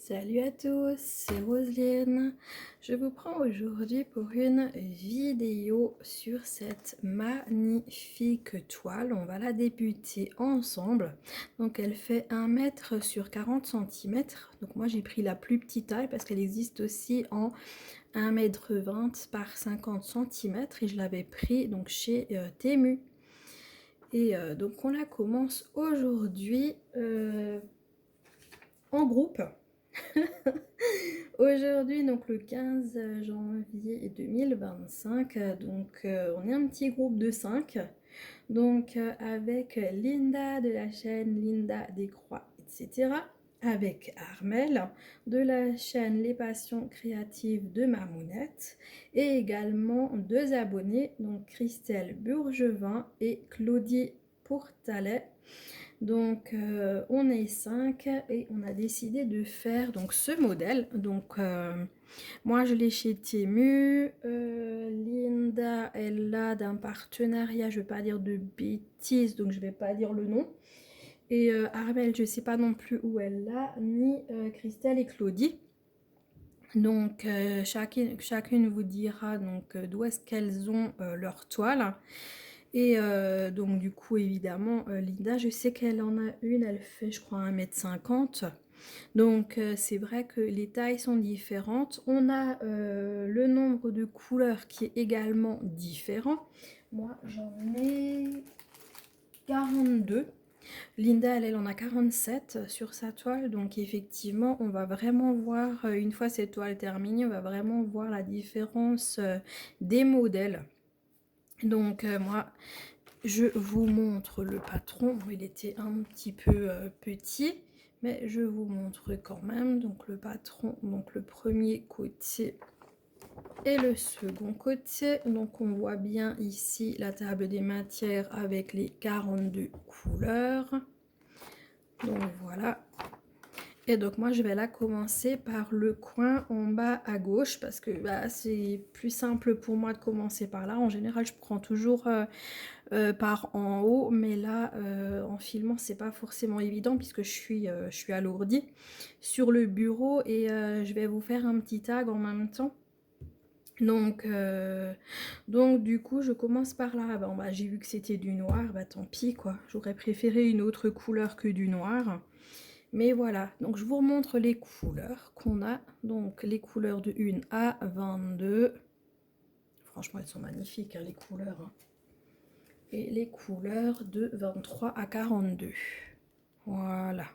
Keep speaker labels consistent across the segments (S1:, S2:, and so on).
S1: Salut à tous, c'est Roselyne. Je vous prends aujourd'hui pour une vidéo sur cette magnifique toile. On va la débuter ensemble. Donc elle fait 1 mètre sur 40 cm. Donc moi j'ai pris la plus petite taille parce qu'elle existe aussi en 1,20 m par 50 cm et je l'avais pris donc chez Temu. Et donc on la commence aujourd'hui en groupe. Aujourd'hui, donc le 15 janvier 2025, on est un petit groupe de 5, avec Linda de la chaîne Linda Décroix, etc. Avec Armel de la chaîne Les Passions Créatives de Mamounette et également 2 abonnés, donc Christelle Bourgevin et Claudie Pourtalet. Donc on est 5 et on a décidé de faire donc ce modèle. Donc moi je l'ai chez Temu, Linda elle l'a d'un partenariat, je ne vais pas dire de bêtises donc je vais pas dire le nom. Et Armelle je ne sais pas non plus où elle l'a, ni Christelle et Claudie. Donc chacune vous dira donc d'où est-ce qu'elles ont leur toile. Et donc du coup évidemment Linda je sais qu'elle en a une, elle fait je crois 1,50 m. Donc c'est vrai que les tailles sont différentes. On a le nombre de couleurs qui est également différent. Moi j'en ai 42. Linda, elle en a 47 sur sa toile. Donc effectivement, on va vraiment voir, une fois cette toile terminée, on va vraiment voir la différence des modèles. Donc moi, je vous montre le patron. Bon, il était un petit peu petit, mais je vous montre quand même. Donc le patron, donc le premier côté et le second côté. Donc on voit bien ici la table des matières avec les 42 couleurs. Donc voilà. Et donc moi je vais la commencer par le coin en bas à gauche parce que c'est plus simple pour moi de commencer par là. En général je prends toujours par en haut, mais là en filmant c'est pas forcément évident puisque je suis alourdie sur le bureau et je vais vous faire un petit tag en même temps. Donc du coup je commence par là. Bon, j'ai vu que c'était du noir, tant pis quoi, j'aurais préféré une autre couleur que du noir. Mais voilà, donc je vous remontre les couleurs qu'on a. Donc les couleurs de 1 à 22. Franchement, elles sont magnifiques, hein, les couleurs. Hein. Et les couleurs de 23 à 42. Voilà.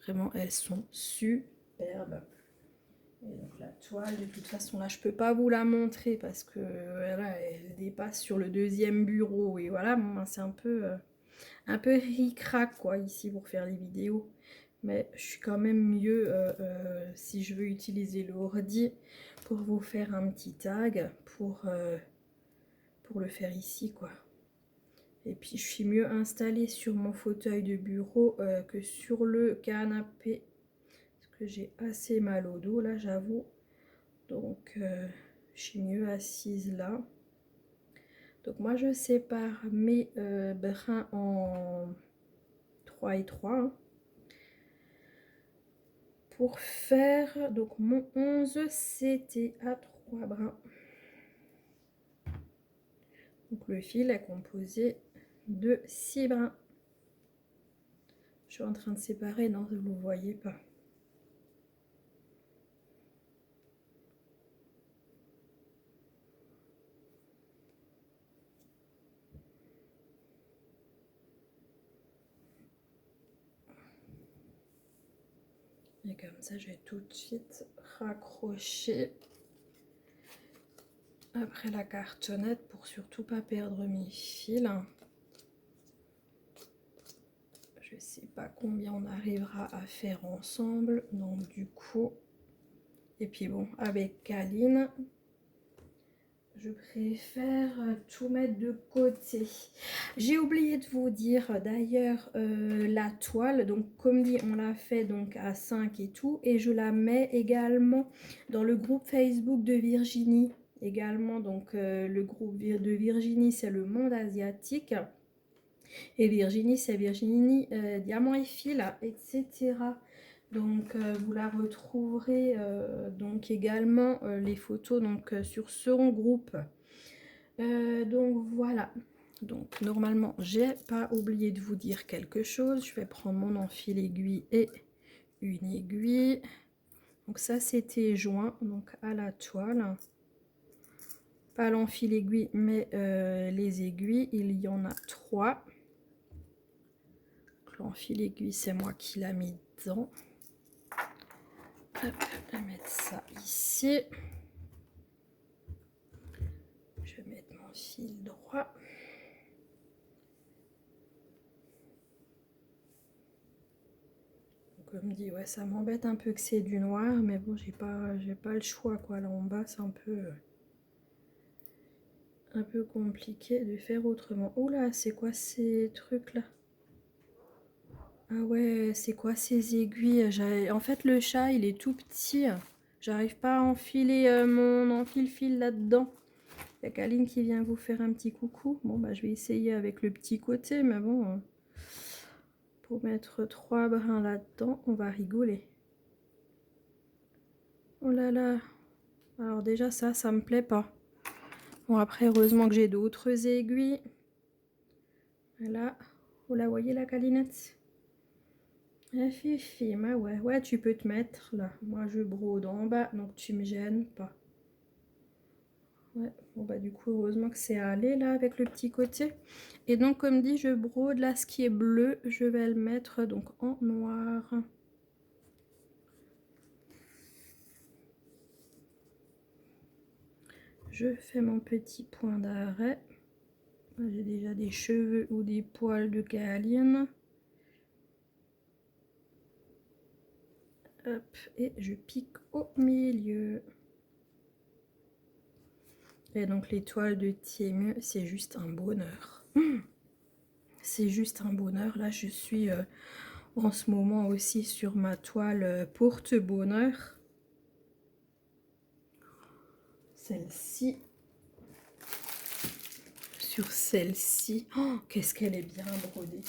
S1: Vraiment, elles sont superbes. Et donc la toile, de toute façon, là, je peux pas vous la montrer parce que voilà, elle dépasse sur le deuxième bureau. Et voilà, bon, c'est un peu ric-rac, quoi, ici, pour faire les vidéos. Mais je suis quand même mieux si je veux utiliser l'ordi pour vous faire un petit tag pour le faire ici, quoi. Et puis je suis mieux installée sur mon fauteuil de bureau que sur le canapé. Parce que j'ai assez mal au dos là, j'avoue. Donc je suis mieux assise là. Donc moi je sépare mes brins en 3 et 3. Hein. Pour faire donc mon 11 c'était à 3 brins. Donc le fil est composé de 6 brins. Je suis en train de séparer, non, vous ne voyez pas. Et comme ça, je vais tout de suite raccrocher après la cartonnette pour surtout pas perdre mes fils. Je sais pas combien on arrivera à faire ensemble, donc du coup, et puis bon, avec Kaline, je préfère tout mettre de côté. J'ai oublié de vous dire d'ailleurs la toile, donc comme dit on l'a fait donc à 5 et tout, et je la mets également dans le groupe Facebook de Virginie, également donc le groupe de Virginie c'est le monde asiatique, et Virginie c'est Virginie Diamant et fil, etc. Donc vous la retrouverez donc également les photos donc sur ce groupe. Donc voilà. Donc normalement j'ai pas oublié de vous dire quelque chose. Je vais prendre mon enfil aiguille et une aiguille. Donc ça c'était joint donc à la toile. Pas l'enfil aiguille mais les aiguilles, il y en a 3. L'enfil aiguille c'est moi qui l'a mis dedans. Hop, je vais mettre ça ici. Je vais mettre mon fil droit. Comme dit, ouais, ça m'embête un peu que c'est du noir, mais bon, j'ai pas le choix, quoi. Là en bas, c'est un peu compliqué de faire autrement. Oula, c'est quoi ces trucs là? Ah ouais, c'est quoi ces aiguilles? En fait, le chat, il est tout petit. J'arrive pas à enfiler mon enfile-fil là-dedans. Il y a Kaline qui vient vous faire un petit coucou. Bon, bah, je vais essayer avec le petit côté, mais bon, pour mettre 3 brins là-dedans, on va rigoler. Oh là là. Alors déjà, ça me plaît pas. Bon, après, heureusement que j'ai d'autres aiguilles. Voilà. Vous la voyez, la calinette? Ah, Fifi, bah ouais. Ouais, tu peux te mettre là. Moi, je brode en bas, donc tu me gênes pas. Ouais, bon bah du coup, heureusement que c'est allé là avec le petit côté. Et donc, comme dit, je brode là ce qui est bleu. Je vais le mettre donc en noir. Je fais mon petit point d'arrêt. J'ai déjà des cheveux ou des poils de Caline. Hop, et je pique au milieu. Et donc l'étoile de Thiému, c'est juste un bonheur. C'est juste un bonheur. Là, je suis en ce moment aussi sur ma toile porte-bonheur. Celle-ci. Sur celle-ci. Oh, qu'est-ce qu'elle est bien brodée.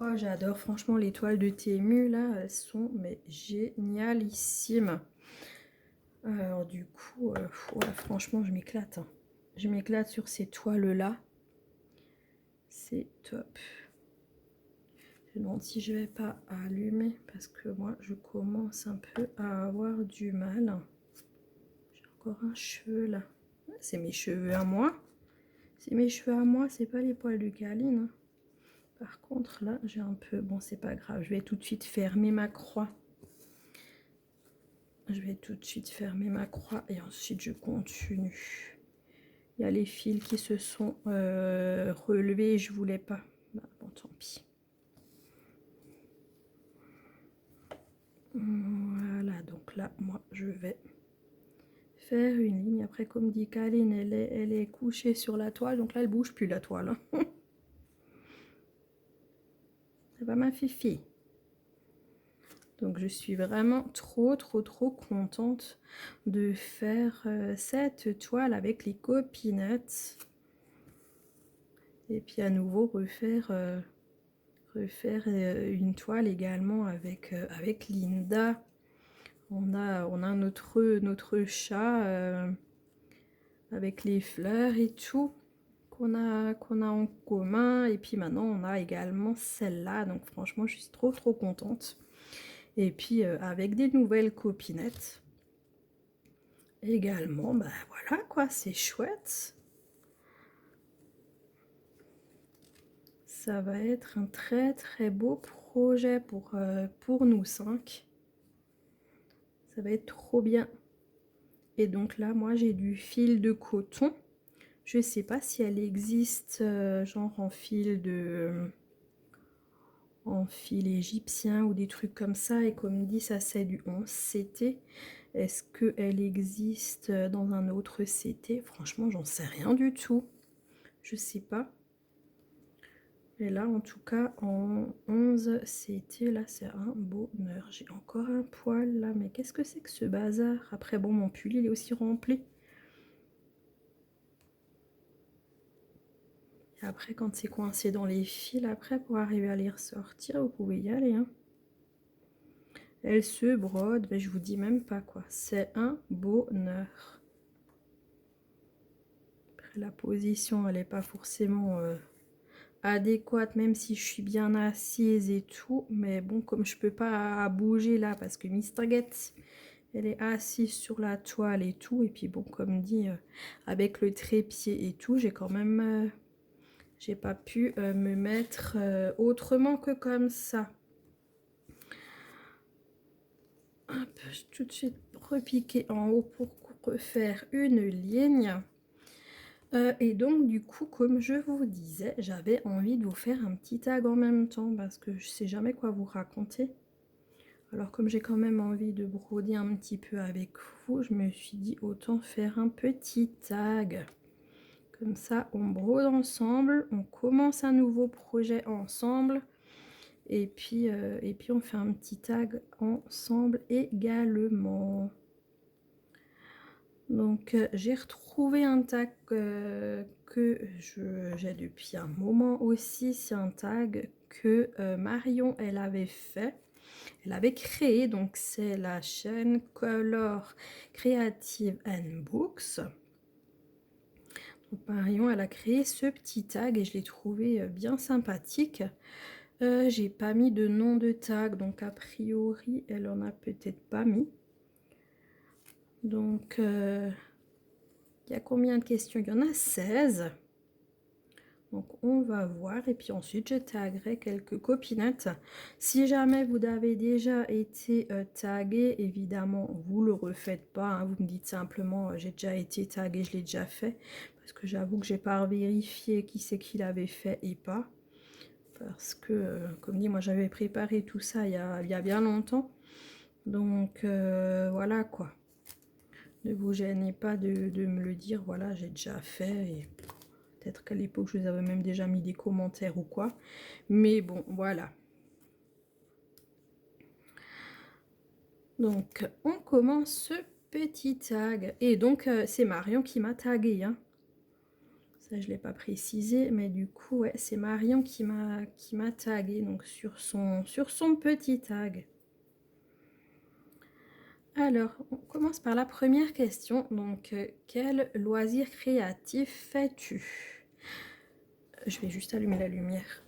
S1: Oh, j'adore. Franchement, les toiles de Temu, là, elles sont mais génialissimes. Alors, du coup, ouais, franchement, je m'éclate. Hein. Je m'éclate sur ces toiles-là. C'est top. Je me demande si je vais pas allumer parce que moi, je commence un peu à avoir du mal. J'ai encore un cheveu, là. C'est mes cheveux à moi. C'est mes cheveux à moi, c'est pas les poils de Caline. Hein. Par contre, là, j'ai un peu... Bon, c'est pas grave. Je vais tout de suite fermer ma croix. Je vais tout de suite fermer ma croix et ensuite je continue. Il y a les fils qui se sont relevés et je voulais pas. Bah, bon, tant pis. Voilà, donc là, moi, je vais faire une ligne. Après, comme dit Kaline, elle est couchée sur la toile. Donc là, elle bouge plus la toile. Hein. Ça va ma fifi. Donc je suis vraiment trop contente de faire cette toile avec les copinettes. Et puis à nouveau refaire, une toile également avec, avec Linda. On a notre chat avec les fleurs et tout qu'on a en commun. Et puis maintenant on a également celle-là. Donc franchement je suis trop contente. Et puis avec des nouvelles copinettes. Également, bah voilà quoi, c'est chouette. Ça va être un très beau projet pour nous 5. Ça va être trop bien. Et donc là, moi j'ai du fil de coton. Je sais pas si elle existe genre en fil égyptien ou des trucs comme ça. Et comme dit, ça c'est du 11 CT. Est-ce qu'elle existe dans un autre CT? Franchement, j'en sais rien du tout. Je sais pas. Et là, en tout cas, en 11 CT, là, c'est un bonheur. J'ai encore un poil là, mais qu'est-ce que c'est que ce bazar? Après, bon, mon pull, il est aussi rempli. Et après, quand c'est coincé dans les fils, après, pour arriver à les ressortir, vous pouvez y aller. Hein. Elle se brode, mais je vous dis même pas quoi. C'est un bonheur. Après, la position, elle n'est pas forcément adéquate, même si je suis bien assise et tout. Mais bon, comme je peux pas bouger là, parce que Mister Get, elle est assise sur la toile et tout. Et puis bon, comme dit, avec le trépied et tout, j'ai quand même... j'ai pas pu me mettre autrement que comme ça. Hop, je vais tout de suite repiquer en haut pour refaire une ligne. Et donc du coup, comme je vous disais, j'avais envie de vous faire un petit tag en même temps parce que je sais jamais quoi vous raconter. Alors comme j'ai quand même envie de broder un petit peu avec vous, je me suis dit autant faire un petit tag. Comme ça, on brode ensemble, on commence un nouveau projet ensemble. Et puis on fait un petit tag ensemble également. Donc j'ai retrouvé un tag que j'ai depuis un moment aussi. C'est un tag que Marion elle avait fait. Elle avait créé, donc c'est la chaîne Color Creative and Books. Donc Marion elle a créé ce petit tag et je l'ai trouvé bien sympathique. J'ai pas mis de nom de tag, donc a priori elle en a peut-être pas mis. Donc il y a combien de questions? Il y en a 16. Donc on va voir et puis ensuite je taguerai quelques copinettes. Si jamais vous avez déjà été tagué, évidemment vous le refaites pas, hein. Vous me dites simplement j'ai déjà été tagué, je l'ai déjà fait. Parce que j'avoue que j'ai pas vérifié qui c'est qui l'avait fait et pas. Parce que comme dit, moi j'avais préparé tout ça il y a bien longtemps. Donc voilà quoi. Ne vous gênez pas de me le dire, voilà j'ai déjà fait et... Peut-être qu'à l'époque, je vous avais même déjà mis des commentaires ou quoi. Mais bon, voilà. Donc, on commence ce petit tag. Et donc, c'est Marion qui m'a tagué. Hein. Ça, je ne l'ai pas précisé. Mais du coup, ouais, c'est Marion qui m'a tagué. Donc, sur son petit tag. Alors, on commence par la première question. Donc, quel loisir créatif fais-tu? Je vais juste allumer la lumière.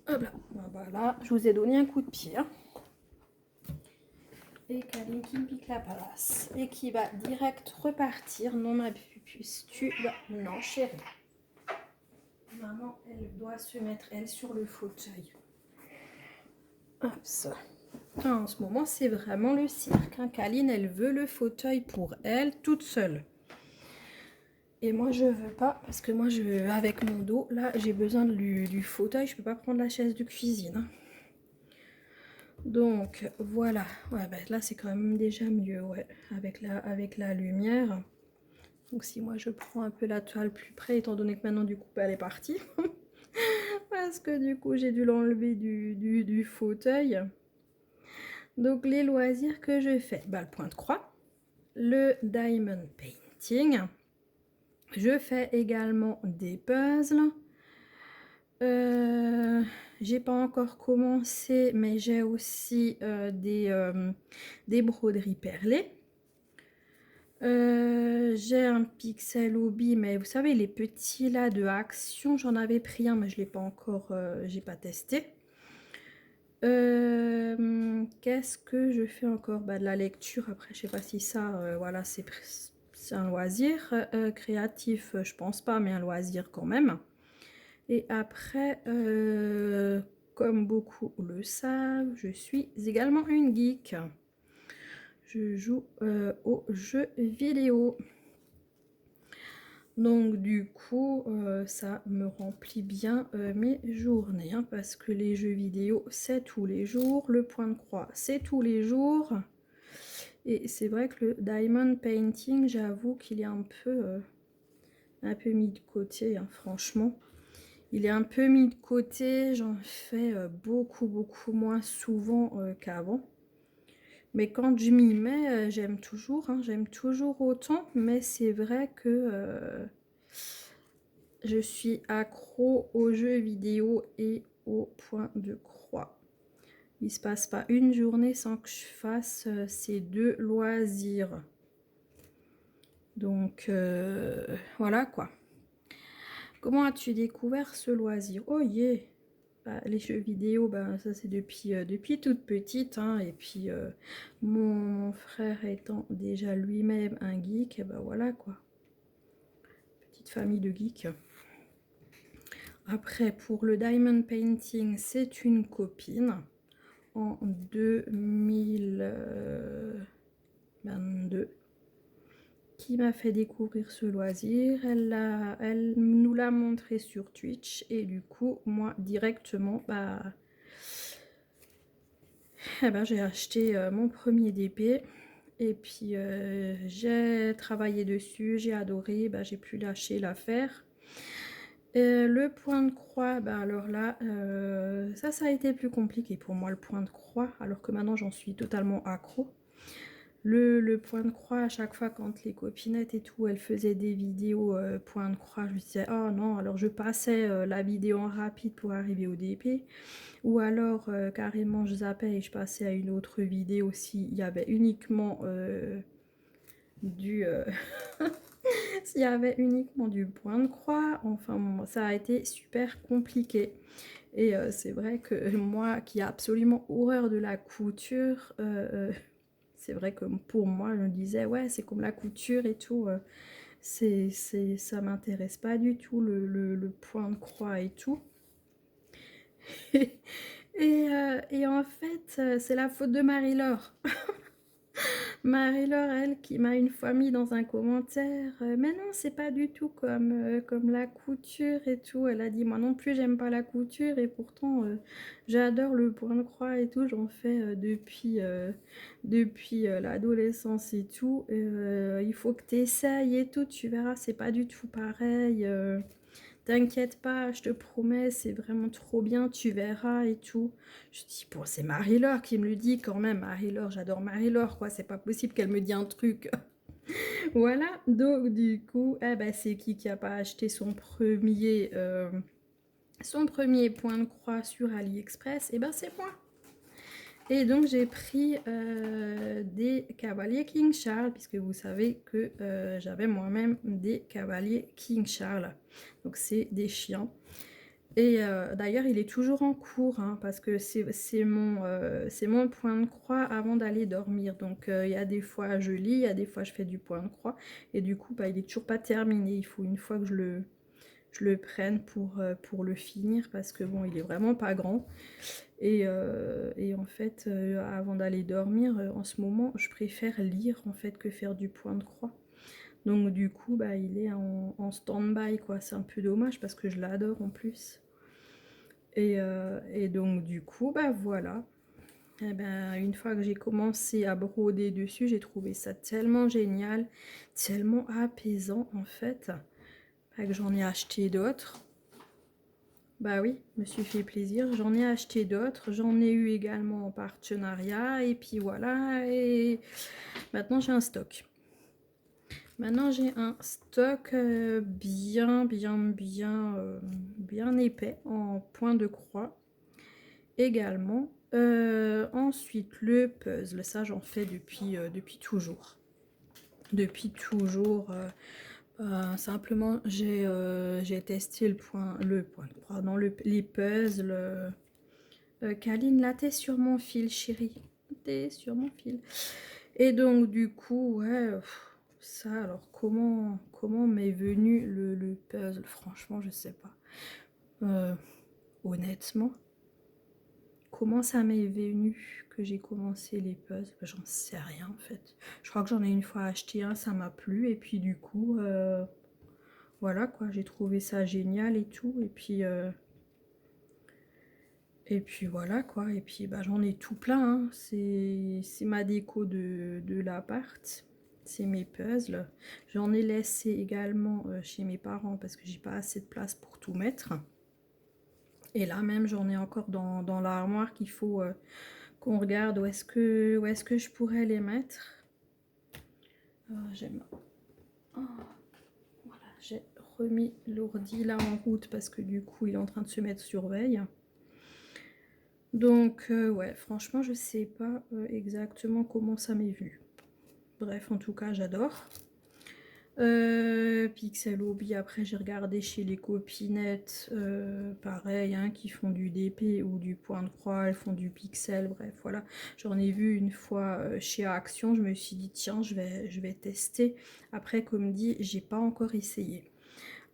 S1: Hop là, voilà, je vous ai donné un coup de pied. Hein. Et Kaline qui me pique la place. Et qui va direct repartir. Non, ma puce, tu vas... Non, chérie. Maman, elle doit se mettre, elle, sur le fauteuil. Hop, ça. En ce moment, c'est vraiment le cirque. Hein. Kaline, elle veut le fauteuil pour elle, toute seule. Et moi, je veux pas, parce que moi, avec mon dos, là, j'ai besoin du fauteuil. Je peux pas prendre la chaise de cuisine. Hein. Donc voilà, ouais, bah, là c'est quand même déjà mieux, ouais, avec la lumière. Donc si moi je prends un peu la toile plus près, étant donné que maintenant du coup elle est partie, parce que du coup j'ai dû l'enlever du fauteuil. Donc les loisirs que je fais, bah, le point de croix, le diamond painting, je fais également des puzzles. J'ai pas encore commencé, mais j'ai aussi des broderies perlées. J'ai un pixel hobby, mais vous savez, les petits là de Action, j'en avais pris un, mais je l'ai pas encore, j'ai pas testé. Qu'est-ce que je fais encore? Bah, de la lecture, après, je sais pas si ça, voilà, c'est un loisir créatif, je pense pas, mais un loisir quand même. Et après, comme beaucoup le savent, je suis également une geek. Je joue aux jeux vidéo. Donc du coup, ça me remplit bien mes journées. Hein, parce que les jeux vidéo, c'est tous les jours. Le point de croix, c'est tous les jours. Et c'est vrai que le diamond painting, j'avoue qu'il est un peu mis de côté, hein, franchement. Il est un peu mis de côté, j'en fais beaucoup moins souvent qu'avant. Mais quand je m'y mets, j'aime toujours, hein, j'aime toujours autant. Mais c'est vrai que je suis accro aux jeux vidéo et au point de croix. Il se passe pas une journée sans que je fasse ces 2 loisirs. Donc voilà quoi. Comment as-tu découvert ce loisir? Oh yeah! Bah, les jeux vidéo, bah, ça c'est depuis toute petite, hein. Et puis mon frère étant déjà lui-même un geek, et bah voilà quoi. Petite famille de geeks. Après, pour le diamond painting, c'est une copine en 2022 qui m'a fait découvrir ce loisir. Elle nous l'a montré sur Twitch et du coup, moi directement, j'ai acheté mon premier DP et puis j'ai travaillé dessus, j'ai adoré, j'ai pu lâcher l'affaire. Le point de croix, alors là, ça a été plus compliqué pour moi, le point de croix, alors que maintenant j'en suis totalement accro. Le point de croix, à chaque fois quand les copinettes et tout, elles faisaient des vidéos point de croix, je me disais, oh non, alors je passais la vidéo en rapide pour arriver au DP, ou alors carrément je zappais et je passais à une autre vidéo s'il y avait uniquement du... s'il y avait uniquement du point de croix. Enfin bon, ça a été super compliqué. Et c'est vrai que moi qui ai absolument horreur de la couture, c'est vrai que pour moi je me disais ouais c'est comme la couture et tout, ça m'intéresse pas du tout le point de croix et tout. Et en fait c'est la faute de Marie-Laure. Marie-Laure, elle, qui m'a une fois mis dans un commentaire, mais non, c'est pas du tout comme la couture et tout. Elle a dit, moi non plus, j'aime pas la couture et pourtant, j'adore le point de croix et tout. J'en fais depuis l'adolescence et tout. Il faut que tu essayes et tout, tu verras, c'est pas du tout pareil. T'inquiète pas, je te promets, c'est vraiment trop bien, tu verras et tout. Je dis, bon, c'est Marie-Laure qui me le dit quand même. Marie-Laure, j'adore Marie-Laure, quoi. C'est pas possible qu'elle me dise un truc. Voilà, donc du coup, c'est qui a pas acheté son premier point de croix sur AliExpress? Et ben, c'est moi. Et donc j'ai pris des cavaliers King Charles, puisque vous savez que j'avais moi-même des cavaliers King Charles. Donc c'est des chiens. Et d'ailleurs il est toujours en cours, hein, parce que c'est mon point de croix avant d'aller dormir. Donc il y a des fois je lis, il y a des fois je fais du point de croix. Et du coup il est toujours pas terminé. Il faut une fois que je le prenne pour le finir, parce que bon il est vraiment pas grand. Et en fait, avant d'aller dormir, en ce moment, je préfère lire en fait que faire du point de croix. Donc du coup, il est en stand-by, quoi. C'est un peu dommage parce que je l'adore en plus. Et donc du coup, voilà. Et une fois que j'ai commencé à broder dessus, j'ai trouvé ça tellement génial, tellement apaisant en fait, que j'en ai acheté d'autres. Bah oui, je me suis fait plaisir, j'en ai acheté d'autres, j'en ai eu également en partenariat, et puis voilà, et maintenant j'ai un stock. Maintenant j'ai un stock bien épais, en point de croix également. Ensuite le puzzle, ça j'en fais depuis toujours. Depuis toujours. Simplement, j'ai testé les puzzles. Kaline, là, t'es sur mon fil, chérie. T'es sur mon fil. Et donc, du coup, ouais, ça, alors, comment m'est venu le puzzle? Franchement, je sais pas. Honnêtement, comment ça m'est venu que j'ai commencé les puzzles? J'en sais rien, en fait. Je crois que j'en ai une fois acheté un, ça m'a plu, et puis du coup... voilà quoi, j'ai trouvé ça génial et tout. Et puis voilà quoi. Et puis j'en ai tout plein, hein. C'est ma déco de l'appart. C'est mes puzzles. J'en ai laissé également chez mes parents parce que j'ai pas assez de place pour tout mettre. Et là même j'en ai encore dans l'armoire qu'il faut qu'on regarde où est-ce que je pourrais les mettre. J'aime. Oh, voilà, j'ai remis l'ordi là en route parce que du coup il est en train de se mettre sur veille. Donc ouais, franchement, je sais pas exactement comment ça m'est venu. Bref, en tout cas, j'adore. Pixel Hobby, après j'ai regardé chez les copinettes, pareil, hein, qui font du DP ou du point de croix, elles font du pixel, bref, voilà. J'en ai vu une fois chez Action, je me suis dit, tiens, je vais tester. Après, comme dit, j'ai pas encore essayé.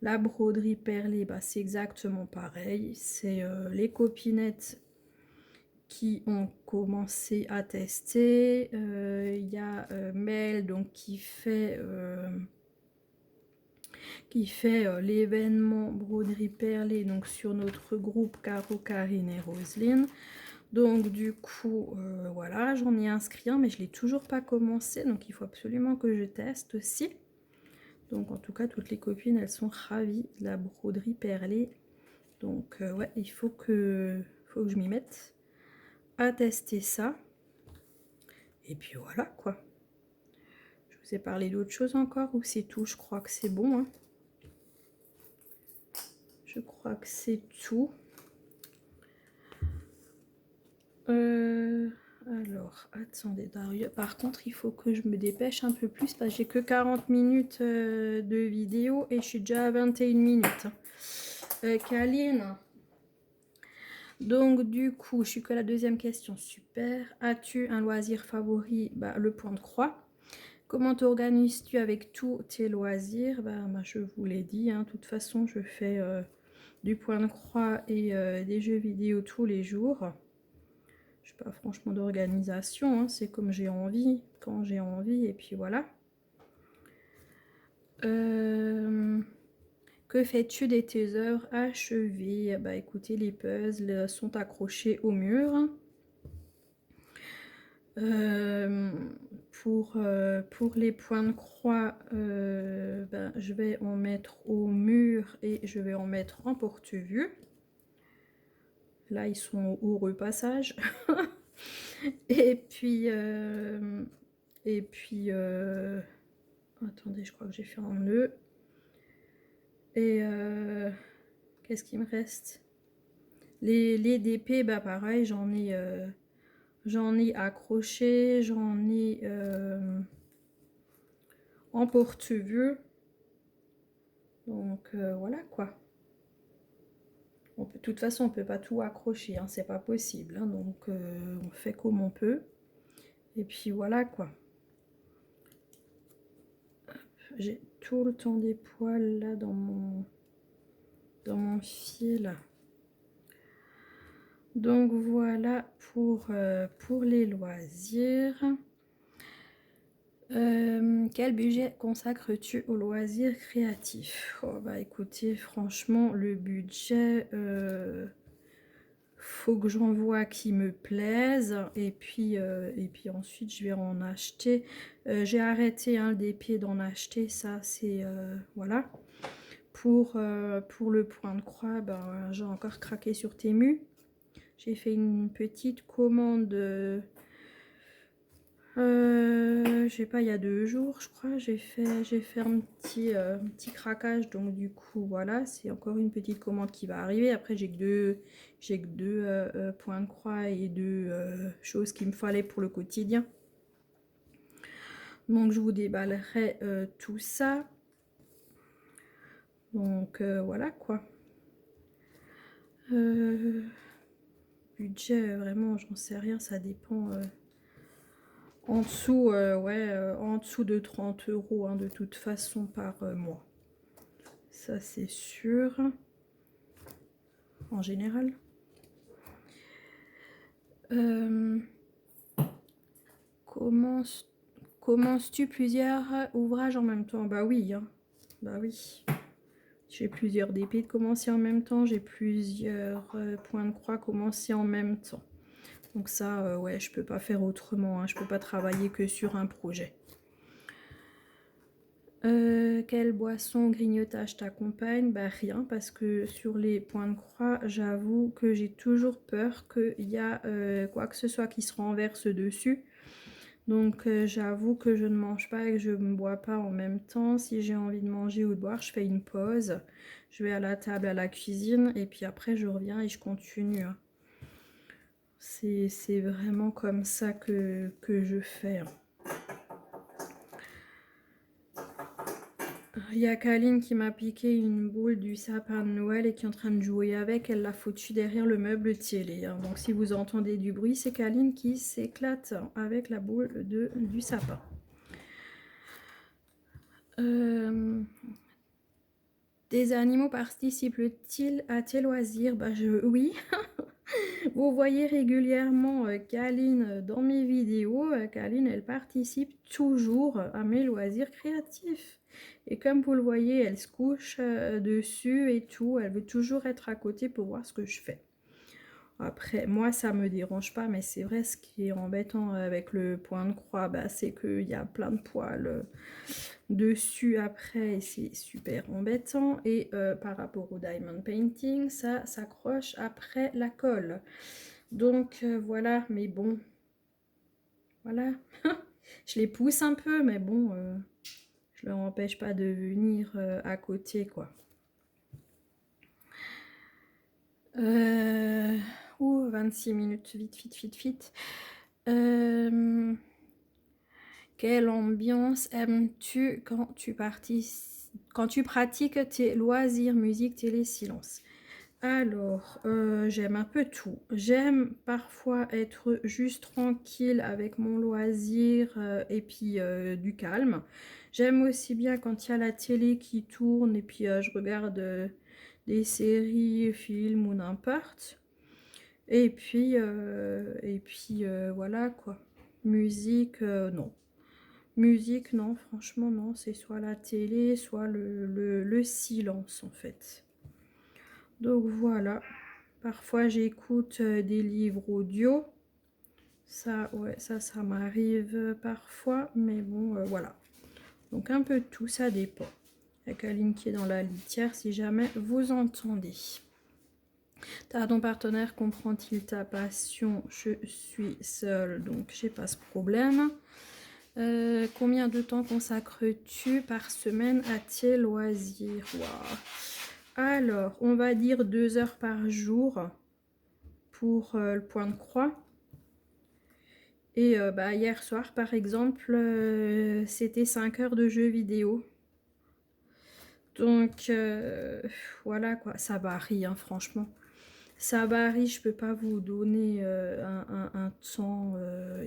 S1: La broderie perlée, bah, c'est exactement pareil. C'est les copinettes qui ont commencé à tester. Il y a Mel donc, qui fait l'événement broderie perlée donc sur notre groupe Caro, Karine et Roselyne. Donc du coup, voilà, j'en ai inscrit un, mais je ne l'ai toujours pas commencé. Donc il faut absolument que je teste aussi. Donc en tout cas, toutes les copines, elles sont ravies de la broderie perlée. Donc ouais, il faut que je m'y mette à tester ça. Et puis voilà quoi. Je vous ai parlé d'autre chose encore ou c'est tout? Je crois que c'est bon. Hein. Je crois que c'est tout. Alors, attendez, par contre, il faut que je me dépêche un peu plus parce que j'ai que 40 minutes de vidéo et je suis déjà à 21 minutes. Kaline. Donc, du coup, je suis que la deuxième question. Super. As-tu un loisir favori? Bah, le point de croix. Comment t'organises-tu avec tous tes loisirs? Bah, je vous l'ai dit. Hein, de toute façon, je fais du point de croix et des jeux vidéo tous les jours. Je n'ai pas franchement d'organisation, hein, c'est comme j'ai envie, quand j'ai envie, et puis voilà. Que fais-tu de tes œuvres achevées? Bah écoutez, les puzzles sont accrochés au mur. Pour les points de croix, ben, je vais en mettre au mur et je vais en mettre en porte-vue. Là, ils sont au repassage. Et puis, attendez, je crois que j'ai fait un nœud. Et qu'est-ce qu'il me reste? Les DP, bah pareil, j'en ai accroché, j'en ai en porte-vue. Donc voilà quoi. De toute façon, on peut pas tout accrocher, hein, c'est pas possible. Hein, donc on fait comme on peut. Et puis voilà quoi. J'ai tout le temps des poils là dans mon fil. Donc voilà pour les loisirs. Quel budget consacres-tu aux loisirs créatifs? Oh, bah écoutez, franchement, le budget, faut que j'en vois qui me plaise. Et puis ensuite, je vais en acheter. J'ai arrêté hein, des pieds d'en acheter, ça c'est... voilà. Pour le point de croix, ben, j'ai encore craqué sur Temu. J'ai fait une petite commande, je sais pas, il y a 2 jours, je crois. J'ai fait un petit craquage, donc du coup, voilà, c'est encore une petite commande qui va arriver. Après, j'ai que deux points de croix et 2 choses qu'il me fallait pour le quotidien. Donc, je vous déballerai tout ça. Donc, voilà quoi. Budget, vraiment, j'en sais rien, ça dépend. En dessous, en dessous de 30 € hein, de toute façon par mois. Ça, c'est sûr. En général. Commences-tu plusieurs ouvrages en même temps? Bah oui, hein. Bah oui. J'ai plusieurs DP de commencer en même temps. J'ai plusieurs points de croix commencer en même temps. Donc ça, ouais, je peux pas faire autrement. Hein. Je peux pas travailler que sur un projet. Quelle boisson grignotage t'accompagne? Bah rien, parce que sur les points de croix, j'avoue que j'ai toujours peur qu'il y a quoi que ce soit qui se renverse dessus. Donc j'avoue que je ne mange pas et que je ne bois pas en même temps. Si j'ai envie de manger ou de boire, je fais une pause. Je vais à la table, à la cuisine, et puis après je reviens et je continue. C'est vraiment comme ça que je fais. Il y a Kaline qui m'a piqué une boule du sapin de Noël et qui est en train de jouer avec. Elle l'a foutue derrière le meuble télé. Donc si vous entendez du bruit, c'est Kaline qui s'éclate avec la boule du sapin. Des animaux participent-ils à tes loisirs? Oui. Vous voyez régulièrement Kaline dans mes vidéos. Kaline, elle participe toujours à mes loisirs créatifs. Et comme vous le voyez, elle se couche dessus et tout. Elle veut toujours être à côté pour voir ce que je fais. Après, moi, ça me dérange pas, mais c'est vrai, ce qui est embêtant avec le point de croix, c'est qu'il y a plein de poils dessus après, et c'est super embêtant. Et par rapport au diamond painting, ça s'accroche après la colle. Donc voilà, mais bon, voilà. Je les pousse un peu, mais bon, je leur empêche pas de venir à côté, quoi. 26 minutes, vite. Quelle ambiance aimes-tu quand tu pratiques tes loisirs, musique, télé, silence? Alors, j'aime un peu tout. J'aime parfois être juste tranquille avec mon loisir et puis du calme. J'aime aussi bien quand il y a la télé qui tourne et puis je regarde des séries, films ou n'importe. Et puis voilà quoi. Musique, non. Musique, non, franchement, non. C'est soit la télé, soit le silence en fait. Donc voilà. Parfois j'écoute des livres audio. Ça, ouais, ça m'arrive parfois. Mais bon, voilà. Donc un peu de tout, ça dépend. Il y a Kaline qui est dans la litière si jamais vous entendez. Ton partenaire comprend-il ta passion? Je suis seule, donc j'ai pas ce problème. Combien de temps consacres-tu par semaine à tes loisirs? Wow. Alors, on va dire 2 heures par jour pour le point de croix. Et hier soir, par exemple, c'était 5 heures de jeux vidéo. Donc, voilà quoi, ça varie, hein, franchement. Ça varie, je peux pas vous donner un temps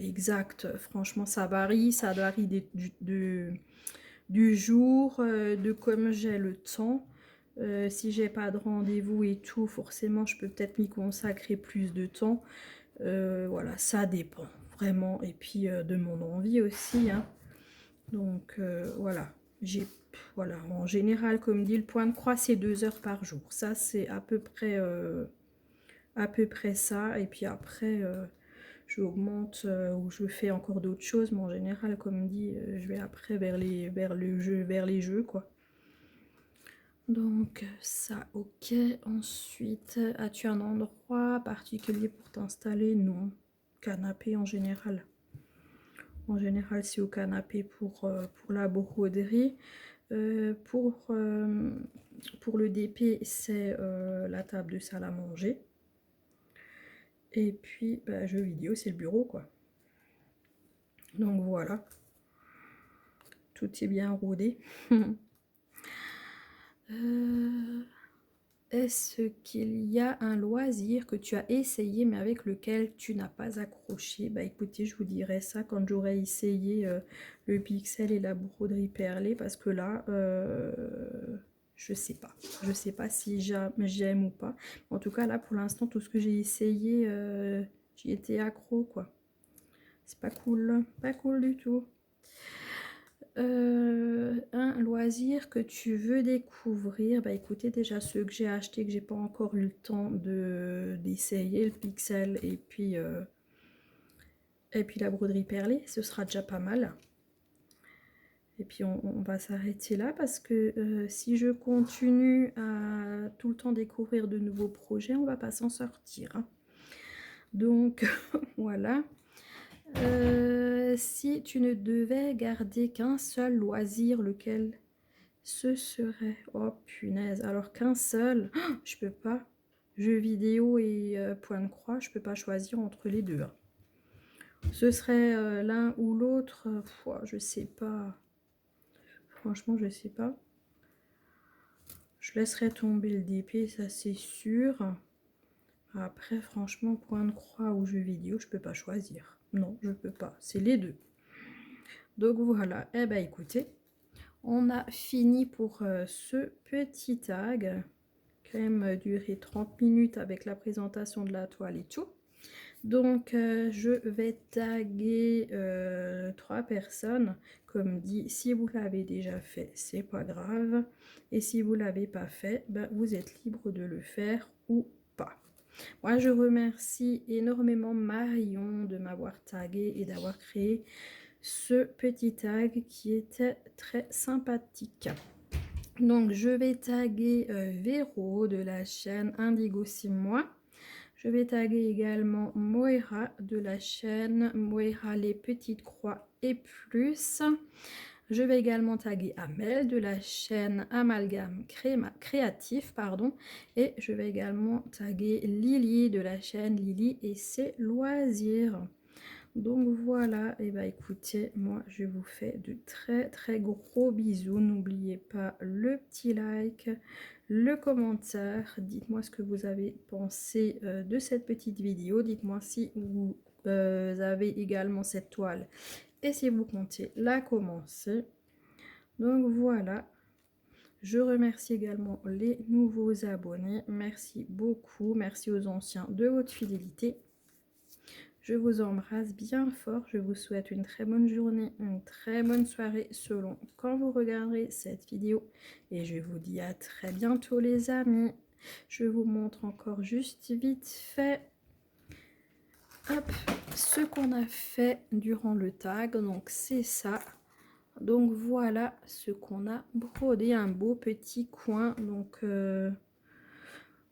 S1: exact. Franchement, ça varie du jour, de comme j'ai le temps. Si j'ai pas de rendez-vous et tout, forcément, je peux peut-être m'y consacrer plus de temps. Voilà, ça dépend vraiment. Et puis de mon envie aussi, hein. Donc voilà, voilà, en général, comme dit le point de croix, c'est 2 heures par jour. Ça, c'est à peu près ça. Et puis après, je augmente ou je fais encore d'autres choses. Mais en général, comme dit, je vais après vers les jeux, quoi. Donc ça, ok. Ensuite, as-tu un endroit particulier pour t'installer? Non. Canapé en général. En général, c'est au canapé pour la broderie. Pour le DP, c'est la table de salle à manger. Et puis, jeux vidéo, c'est le bureau, quoi. Donc voilà. Tout est bien rodé. Est-ce qu'il y a un loisir que tu as essayé mais avec lequel tu n'as pas accroché? Écoutez, je vous dirai ça quand j'aurai essayé le pixel et la broderie perlée, parce que là, je sais pas. Je sais pas si j'aime ou pas. En tout cas, là, pour l'instant, tout ce que j'ai essayé, j'y étais accro, quoi. C'est pas cool. Pas cool du tout. Un loisir que tu veux découvrir, écoutez, déjà ceux que j'ai achetés, que j'ai pas encore eu le temps d'essayer, le pixel et puis la broderie perlée, ce sera déjà pas mal. Et puis on va s'arrêter là, parce que si je continue à tout le temps découvrir de nouveaux projets, on va pas s'en sortir, hein. Donc voilà. Si tu ne devais garder qu'un seul loisir, lequel ce serait? Oh punaise, alors qu'un seul, je peux pas. jeux vidéo et point de croix, je peux pas choisir entre les deux, hein. Ce serait l'un ou l'autre, je sais pas. Franchement, je sais pas. Je laisserai tomber le DP, ça c'est sûr. Après, franchement, point de croix ou jeux vidéo, je peux pas choisir. Non, je peux pas. C'est les deux. Donc voilà. Eh ben écoutez, on a fini pour ce petit tag. Quand même duré 30 minutes avec la présentation de la toile et tout. Donc je vais taguer 3 personnes. Comme dit, si vous l'avez déjà fait, c'est pas grave. Et si vous l'avez pas fait, ben, vous êtes libre de le faire ou pas. Moi, je remercie énormément Marion de m'avoir tagué et d'avoir créé ce petit tag qui était très sympathique. Donc, je vais taguer Véro de la chaîne Indigo 6 mois. Je vais taguer également Moira de la chaîne Moira les petites croix et plus. Je vais également taguer Amel de la chaîne Amalgame Créatif, pardon. Et je vais également taguer Lily de la chaîne Lily et ses loisirs. Donc voilà, et bah écoutez, moi je vous fais de très gros bisous. N'oubliez pas le petit like, le commentaire. Dites-moi ce que vous avez pensé de cette petite vidéo. Dites-moi si vous avez également cette toile et si vous comptez la commencer. Donc voilà, je remercie également les nouveaux abonnés. Merci beaucoup, merci aux anciens de votre fidélité. Je vous embrasse bien fort. Je vous souhaite une très bonne journée, une très bonne soirée selon quand vous regarderez cette vidéo. Et je vous dis à très bientôt les amis. Je vous montre encore juste vite fait hop, ce qu'on a fait durant le tag. Donc c'est ça. Donc voilà ce qu'on a brodé. Un beau petit coin. Donc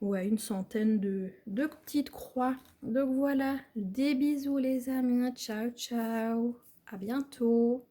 S1: ouais, une centaine de petites croix. Donc voilà, des bisous les amis, ciao ciao, à bientôt.